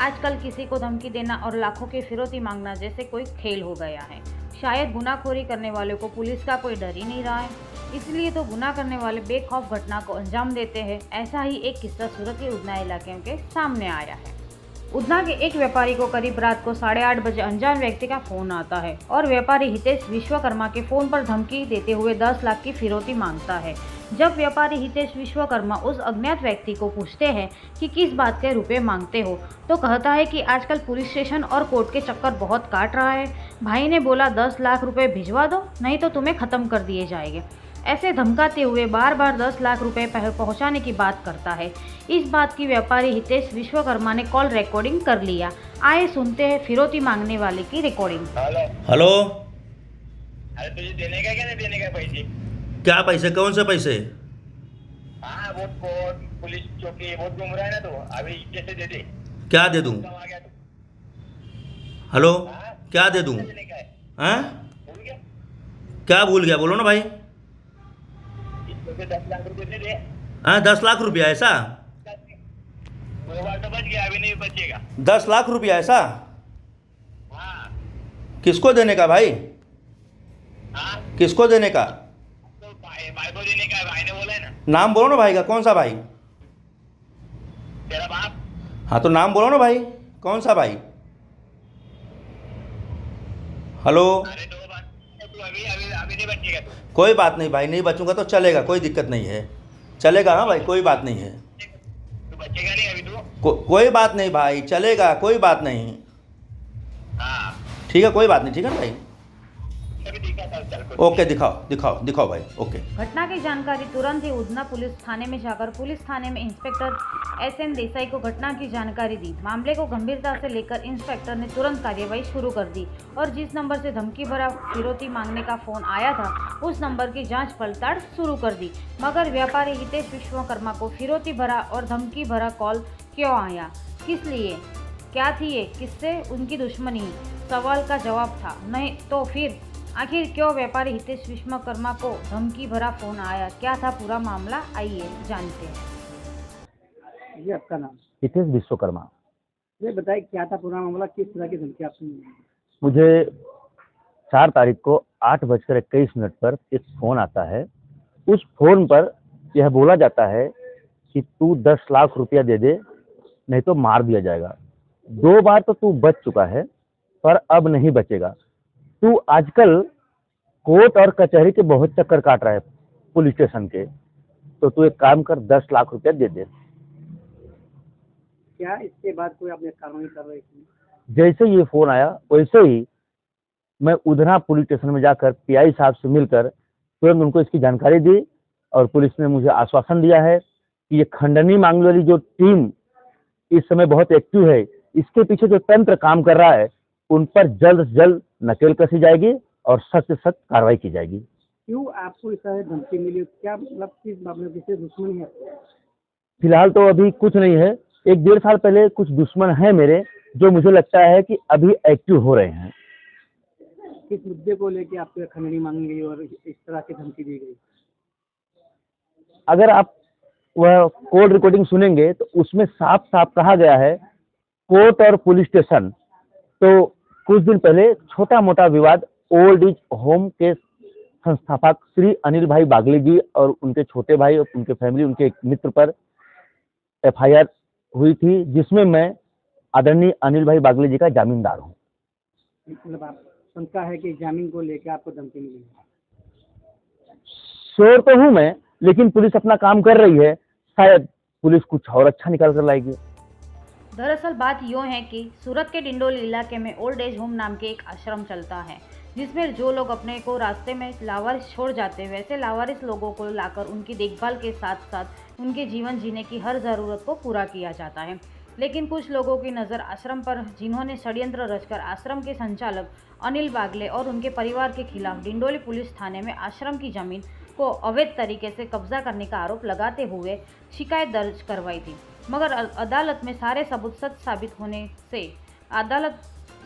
आजकल किसी को धमकी देना और लाखों की फिरौती मांगना जैसे कोई खेल हो गया है। शायद गुनाहखोरी करने वाले को पुलिस का कोई डर ही नहीं रहा है, इसलिए तो गुनाह करने वाले बेखौफ घटना को अंजाम देते हैं। ऐसा ही एक किस्सा सूरत के उधना इलाके के सामने आया है। उधना के एक व्यापारी को करीब रात को 8:30 बजे अनजान व्यक्ति का फोन आता है और व्यापारी हितेश विश्वकर्मा के फोन पर धमकी देते हुए 10 लाख की फिरौती मांगता है। जब व्यापारी हितेश विश्वकर्मा उस अज्ञात व्यक्ति को पूछते हैं कि किस बात के रुपए मांगते हो, तो कहता है कि आजकल पुलिस स्टेशन और कोर्ट के चक्कर बहुत काट रहा है। भाई ने बोला 10 लाख रुपए भिजवा दो, नहीं तो तुम्हें खत्म कर दिए जाएंगे। ऐसे धमकाते हुए बार बार 10 लाख रुपए पहुंचाने की बात करता है। इस बात की व्यापारी हितेश विश्वकर्मा ने कॉल रिकॉर्डिंग कर लिया। आए सुनते हैं फिरौती मांगने वाले की रिकॉर्डिंग। हेलो। हेलो। अरे तुझे देने का क्या नहीं देने का पैसे? क्या पैसे? कौन से पैसे? हाँ वो कोर्ट पुलिस चौकी बहुत घूम रहा है ना, तो अभी कैसे दे दे? क्या दे दूं? कब आ गया तू? हेलो। हाँ? क्या दे दूं? देने का है? हैं? भूल गया? क्या भूल गया? बोलो ना भाई। इसको से 10 लाख रुपए दे दे। हाँ, 10 लाख रुपया ऐसा? वो बार तो बच गया, अभी नहीं बचेगा। 10 लाख रुपया ऐसा? हाँ किसको देने का भाई? हाँ, किसको देने का? तो भाई को देने का है, भाई ने बोला है ना। नाम बोलो ना भाई का। कौन सा भाई? तेरा बाप। हाँ तो नाम बोलो ना भाई। कौन सा भाई? हेलो। अरे दो बार तू अभी अभी अभी नहीं बचेगा तू। कोई बात नहीं भाई, नहीं बचूंगा तो चलेगा, कोई दिक्कत नहीं है। चलेगा हाँ भाई, कोई बात नहीं है। तू बचेगा नहीं अभी तू। कोई बात नहीं भाई, चलेगा, कोई बात नहीं। हाँ ठीक है, कोई बात नहीं। ठीक है ना भाई? अभी दिखा था, चल कोई ओके, दिखाओ दिखाओ दिखाओ भाई। ओके। घटना की जानकारी तुरंत ही उधना पुलिस थाने में जाकर पुलिस थाने में इंस्पेक्टर एसएन देसाई को घटना की जानकारी दी। मामले को गंभीरता से लेकर इंस्पेक्टर ने तुरंत कार्यवाही शुरू कर दी और जिस नंबर से धमकी भरा फिरौती मांगने का फोन आया था उस नंबर की जांच पड़ताल शुरू कर दी। मगर व्यापारी हितेश विश्वकर्मा को फिरौती भरा और धमकी भरा कॉल क्यों आया, किस लिए, क्या थी ये, किससे उनकी दुश्मनी? सवाल का जवाब था नहीं तो फिर आखिर क्यों व्यापारी हितेश विश्वकर्मा को धमकी भरा फोन आया, क्या था पूरा मामला, आइए जानते हैं। जी आपका नाम? हितेश विश्वकर्मा। ये बताइए क्या था पूरा मामला, किस तरह की धमकी आपने दी? मुझे 4 तारीख को 8:21 पर एक फ़ोन आता है। उस फ़ोन पर यह बोला जाता है कि तू 10 लाख रुपया दे दे, नहीं तो मार दिया जाएगा। 2 बार तो तू बच चुका है, पर अब नहीं बचेगा। तू आजकल कोर्ट और कचहरी के बहुत चक्कर काट रहा है, पुलिस स्टेशन के, तो तू एक काम कर, 10 लाख रुपया दे दे। क्या इसके बाद कोई आपने कार्रवाई कर रही थी? जैसे ये फ़ोन आया वैसे ही मैं उधना पुलिस स्टेशन में जाकर पीआई साहब से मिलकर तुरंत उनको इसकी जानकारी दी और पुलिस ने मुझे आश्वासन दिया है कि ये खंडनी मांगने वाली जो टीम इस समय बहुत एक्टिव है, इसके पीछे जो तंत्र काम कर रहा है, उन पर जल्द से जल्द नकेल कसी जाएगी और सख्त से सख्त कार्रवाई की जाएगी। क्यों आपको इस तरह धमकी मिली? क्या मतलब किस मामले में किससे दुश्मनी है? फिलहाल तो अभी कुछ नहीं है। 1-1.5 साल पहले कुछ दुश्मन हैं मेरे, जो मुझे लगता है कि अभी एक्टिव हो रहे हैं। किस मुद्दे को लेके आपको खंडनी मांगी गई और इस तरह की धमकी दी गई? अगर आप वह कोर्ट रिकॉर्डिंग सुनेंगे तो उसमें साफ साफ कहा गया है, कोर्ट और पुलिस स्टेशन। तो कुछ दिन पहले छोटा मोटा विवाद ओल्ड एज होम के संस्थापक श्री अनिल भाई बागली जी और उनके छोटे भाई और उनके फैमिली, उनके एक मित्र पर एफआईआर हुई थी, जिसमें मैं आदरणीय अनिल भाई बागली जी का जामीनदार हूँ। मतलब आप शंका है कि जामीन को लेकर आपको धमकी मिली है? श्योर तो हूँ मैं, लेकिन पुलिस अपना काम कर रही है, शायद पुलिस कुछ और अच्छा निकाल कर लाएगी। दरअसल बात यूँ है कि सूरत के डिंडोली इलाके में ओल्ड एज होम नाम के एक आश्रम चलता है, जिसमें जो लोग अपने को रास्ते में लावारिस छोड़ जाते हैं, वैसे लावारिस लोगों को लाकर उनकी देखभाल के साथ साथ उनके जीवन जीने की हर ज़रूरत को पूरा किया जाता है। लेकिन कुछ लोगों की नज़र आश्रम पर, जिन्होंने षड्यंत्र रचकर आश्रम के संचालक अनिल बागले और उनके परिवार के खिलाफ डिंडोली पुलिस थाने में आश्रम की जमीन को अवैध तरीके से कब्जा करने का आरोप लगाते हुए शिकायत दर्ज करवाई थी। मगर अदालत में सारे सबूत सच साबित होने से अदालत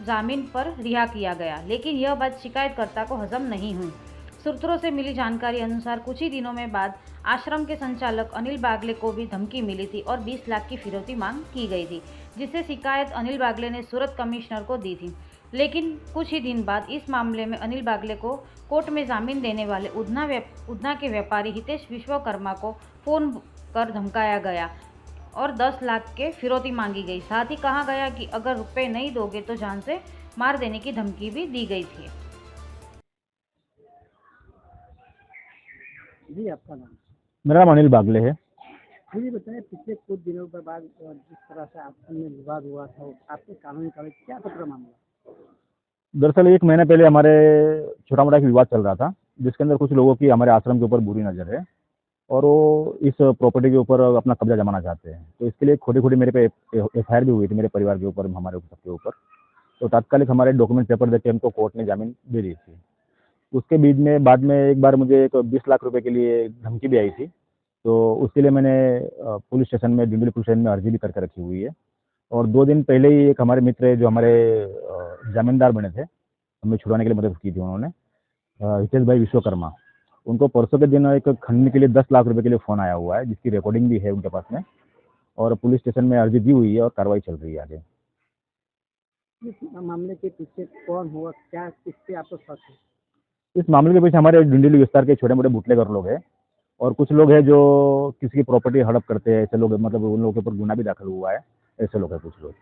जामीन पर रिहा किया गया, लेकिन यह बात शिकायतकर्ता को हजम नहीं हुई। सूत्रों से मिली जानकारी अनुसार कुछ ही दिनों में बाद आश्रम के संचालक अनिल बागले को भी धमकी मिली थी और 20 लाख की फिरौती मांग की गई थी, जिससे शिकायत अनिल बागले ने सूरत कमिश्नर को दी थी। लेकिन कुछ ही दिन बाद इस मामले में अनिल बागले को कोर्ट में जामीन देने वाले उधना के व्यापारी हितेश विश्वकर्मा को फ़ोन कर धमकाया गया और 10 लाख के फिरौती मांगी गई। साथ ही कहा गया कि अगर रुपए नहीं दोगे तो जान से मार देने की धमकी भी दी गई थी। जी आपका नाम? मेरा नाम अनिल बागले है। मुझे बताएं, पिछले कुछ दिनों के बाद जिस तरह से आपस में विवाद हुआ था, आपके कानूनी कार्रवाई क्या था पूरा मामला? दरअसल 1 महीने पहले हमारे छोटा मोटा एक विवाद चल रहा था, जिसके अंदर कुछ लोगों की हमारे आश्रम के ऊपर बुरी नज़र है और वो इस प्रॉपर्टी के ऊपर अपना कब्जा जमाना चाहते हैं। तो इसके लिए खोटी मेरे पे FIR भी हुई थी, मेरे परिवार के ऊपर, हमारे सबके ऊपर। तो तात्कालिक हमारे डॉक्यूमेंट पेपर देके हमको कोर्ट ने जामीन दे दी थी। उसके बीच में बाद में एक बार मुझे एक 20 लाख रुपए के लिए धमकी भी आई थी, तो उसके लिए मैंने पुलिस स्टेशन में, डिंडोली पुलिस स्टेशन में अर्जी भी करके रखी हुई है। और 2 दिन पहले ही एक हमारे मित्र है जो हमारे जामीनदार बने थे, हमें छुड़ाने के लिए मदद की थी उन्होंने, हितेश भाई विश्वकर्मा, उनको परसों के दिन एक खंडनी के लिए 10 लाख रुपए के लिए फ़ोन आया हुआ है, जिसकी रिकॉर्डिंग भी है उनके पास में, और पुलिस स्टेशन में अर्जी दी हुई है और कार्रवाई चल रही है आगे। इस मामले के पीछे कौन हुआ, क्या किससे आपको शक है? इस मामले के पीछे हमारे डिंडोली विस्तार के छोटे मोटे बुटलेगर लोग हैं और कुछ लोग हैं जो किसी की प्रॉपर्टी हड़प करते हैं, ऐसे लोग, मतलब उन लोगों के ऊपर गुना भी दाखिल हुआ है, ऐसे लोग हैं कुछ लोग।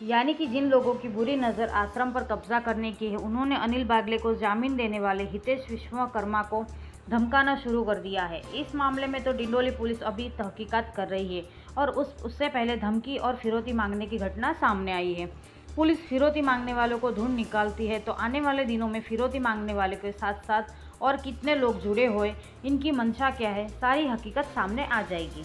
यानी कि जिन लोगों की बुरी नज़र आश्रम पर कब्जा करने की है, उन्होंने अनिल बागले को जामीन देने वाले हितेश विश्वकर्मा को धमकाना शुरू कर दिया है। इस मामले में तो डिंडोली पुलिस अभी तहकीकात कर रही है और उससे पहले धमकी और फिरौती मांगने की घटना सामने आई है। पुलिस फिरौती मांगने वालों को ढूंढ निकालती है, तो आने वाले दिनों में फिरौती मांगने वाले के साथ साथ और कितने लोग जुड़े हुए, इनकी मंशा क्या है, सारी हकीकत सामने आ जाएगी।